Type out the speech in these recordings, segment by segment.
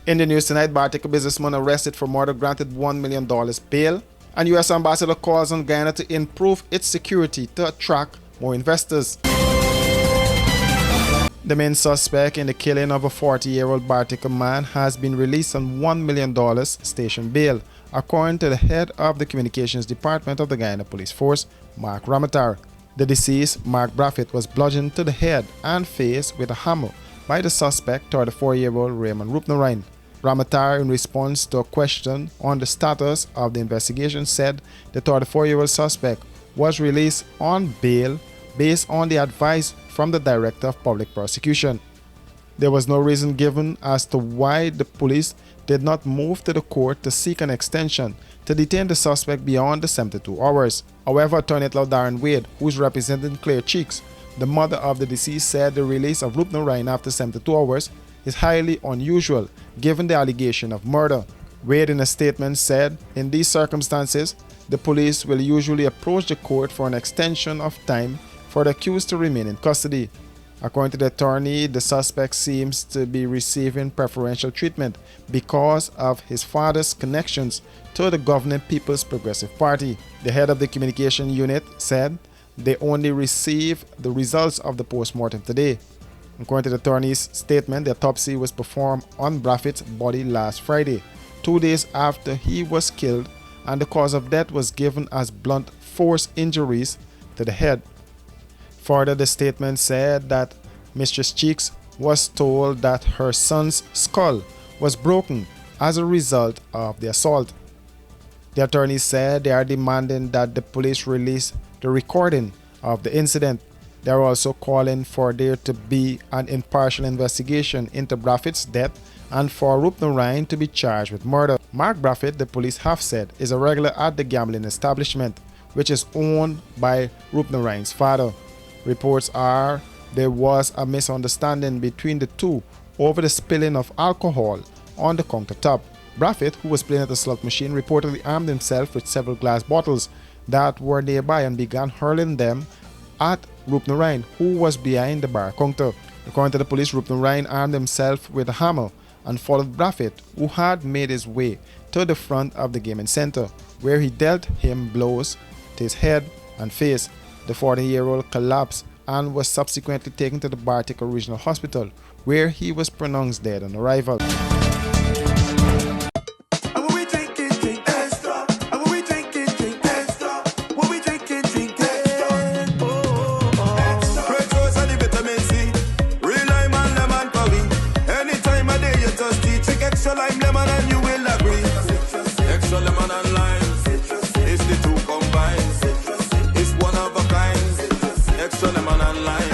In the news tonight, Bartica businessman arrested for murder granted $1 million bail, and U.S. ambassador calls on Guyana to improve its security to attract more investors. The main suspect in the killing of a 40-year-old Bartica man has been released on $1 million station bail, according to the head of the communications department of the Guyana Police Force, Mark Ramatar. The deceased, Mark Braffett, was bludgeoned to the head and face with a hammer by the suspect, 34-year-old Raymond Rupnarine. Ramatar, in response to a question on the status of the investigation, said the 34-year-old suspect was released on bail based on the advice from the Director of Public Prosecution. There was no reason given as to why the police did not move to the court to seek an extension to detain the suspect beyond the 72 hours. However, Attorney at Law Darren Wade, who is representing Claire Cheeks, the mother of the deceased, said the release of Rupnarine after 72 hours is highly unusual given the allegation of murder. Wade, in a statement, said, "In these circumstances, the police will usually approach the court for an extension of time for the accused to remain in custody." According to the attorney, the suspect seems to be receiving preferential treatment because of his father's connections to the governing People's Progressive Party. The head of the communication unit said they only received the results of the post-mortem today. According to the attorney's statement, the autopsy was performed on Braffett's body last Friday, 2 days after he was killed, and the cause of death was given as blunt force injuries to the head. Further, the statement said that Mistress Cheeks was told that her son's skull was broken as a result of the assault. The attorney said they are demanding that the police release the recording of the incident. They are also calling for there to be an impartial investigation into Braffett's death and for Rupnarine to be charged with murder. Mark Braffett, the police have said, is a regular at the gambling establishment, which is owned by Rupnarine's father. Reports are there was a misunderstanding between the two over the spilling of alcohol on the countertop. Braffett, who was playing at the slot machine, reportedly armed himself with several glass bottles that were nearby and began hurling them at Rupnarine, who was behind the bar counter. According to the police, Rupnarine armed himself with a hammer and followed Braffett, who had made his way to the front of the gaming center, where he dealt him blows to his head and face. The 40-year-old collapsed and was subsequently taken to the Bartica Regional Hospital, where he was pronounced dead on arrival. Extra lime, lemon, and you will agree. Extra lemon and lime, it's the two combined. It's one of a kind. Extra lemon and lime.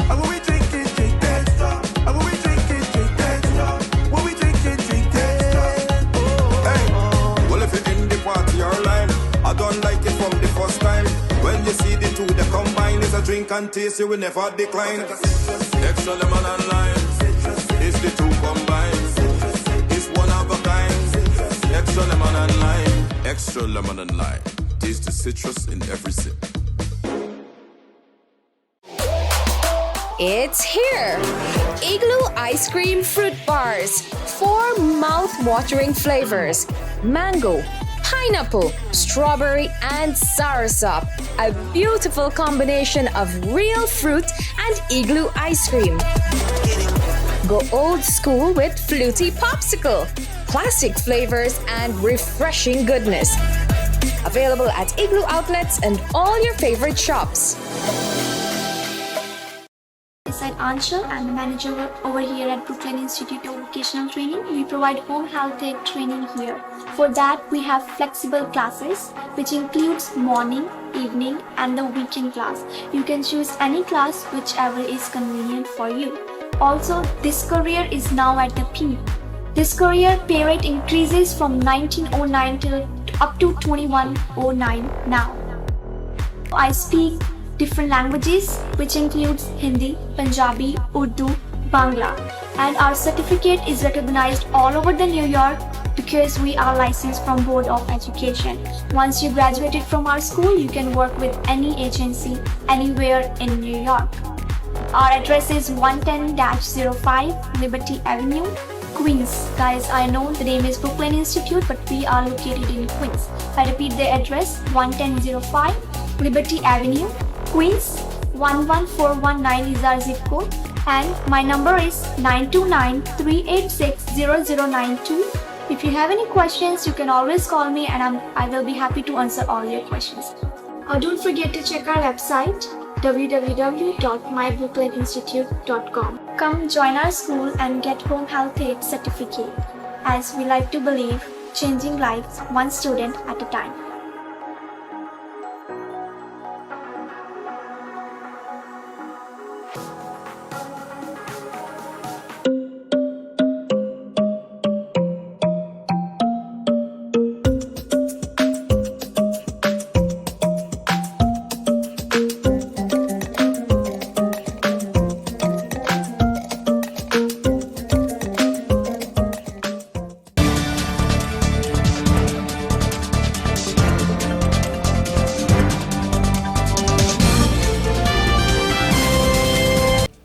And when we drink it, drink extra. And when we drink it, drink extra. When we drink it, drink extra. Hey, well if you're in the party or line, I don't like it from the first time. When you see the two, they combine. It's a drink and taste, you will never decline. Extra lemon and lime, it's the two combined. Extra lemon and lime. Extra lemon and lime. Taste the citrus in every sip. It's here! Igloo Ice Cream Fruit Bars. 4 mouth-watering flavors. Mango, pineapple, strawberry, and soursop. A beautiful combination of real fruit and igloo ice cream. Go old school with Fluty Popsicle. Classic flavors and refreshing goodness. Available at Igloo outlets and all your favorite shops. This is Anshul. I'm the manager over here at Brooklyn Institute of Vocational Training. We provide home health aid training here. For that, we have flexible classes, which includes morning, evening, and the weekend class. You can choose any class, whichever is convenient for you. Also, this career is now at the peak. This career pay rate increases from 1909 till up to 2109 now. I speak different languages, which includes Hindi, Punjabi, Urdu, Bangla, and our certificate is recognized all over the New York because we are licensed from Board of Education. Once you graduated from our school, you can work with any agency anywhere in New York. Our address is 110-05 Liberty Avenue, Queens. Guys, I know the name is Brooklyn Institute, but we are located in Queens. I repeat the address, 11005 Liberty Avenue, Queens. 11419 is our zip code, and my number is 929-386-0092. If you have any questions, you can always call me, and I will be happy to answer all your questions. Don't forget to check our website, www.mybrooklyninstitute.com. Come join our school and get Home Health Aid certificate, as we like to believe changing lives one student at a time.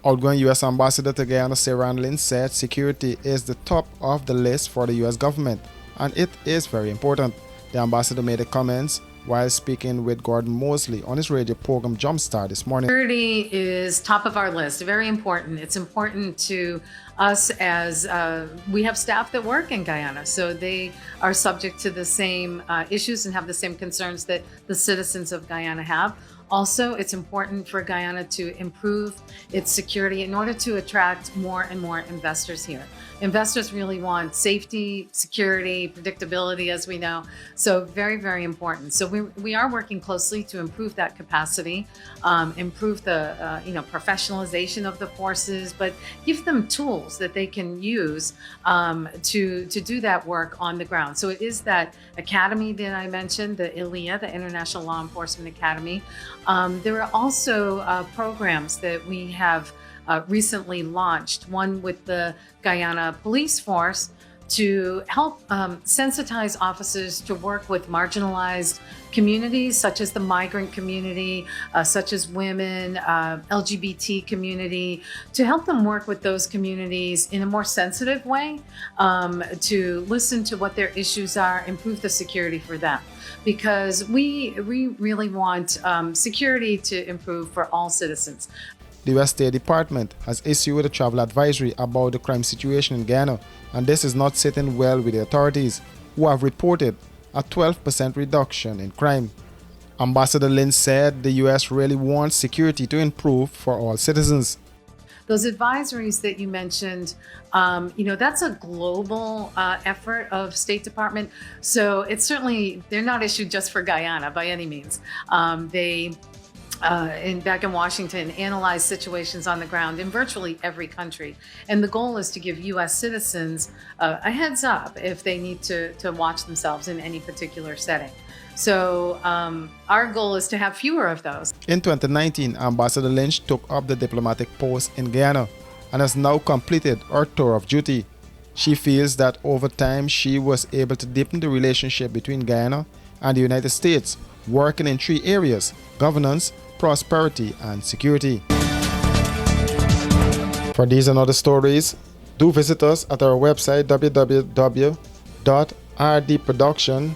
Outgoing U.S. Ambassador to Guyana, Sarah Lynn, said security is the top of the list for the U.S. government, and it is very important. The ambassador made the comments while speaking with Gordon Mosley on his radio program Jumpstart this morning. Security is top of our list, very important. It's important to us as we have staff that work in Guyana, so they are subject to the same issues and have the same concerns that the citizens of Guyana have. Also, it's important for Guyana to improve its security in order to attract more and more investors here. Investors really want safety, security, predictability, as we know. So very, very important. So we are working closely to improve that capacity, improve the professionalization of the forces, but give them tools that they can use to do that work on the ground. So it is that academy that I mentioned, the ILEA, the International Law Enforcement Academy. There are also programs that we have recently launched, one with the Guyana Police Force to help sensitize officers to work with marginalized communities such as the migrant community, such as women, LGBT community, to help them work with those communities in a more sensitive way, to listen to what their issues are, improve the security for them. Because we really want security to improve for all citizens. The U.S. State Department has issued a travel advisory about the crime situation in Guyana, and this is not sitting well with the authorities, who have reported a 12% reduction in crime. Ambassador Lynn said the U.S. really wants security to improve for all citizens. Those advisories that you mentioned, that's a global effort of State Department. So it's certainly, they're not issued just for Guyana by any means. Back in Washington, analyze situations on the ground in virtually every country. And the goal is to give U.S. citizens a heads up if they need to watch themselves in any particular setting. So our goal is to have fewer of those. In 2019, Ambassador Lynch took up the diplomatic post in Guyana and has now completed her tour of duty. She feels that over time she was able to deepen the relationship between Guyana and the United States, working in 3 areas: governance, prosperity, and security. For these and other stories, do visit us at our website www.rdproduction.com.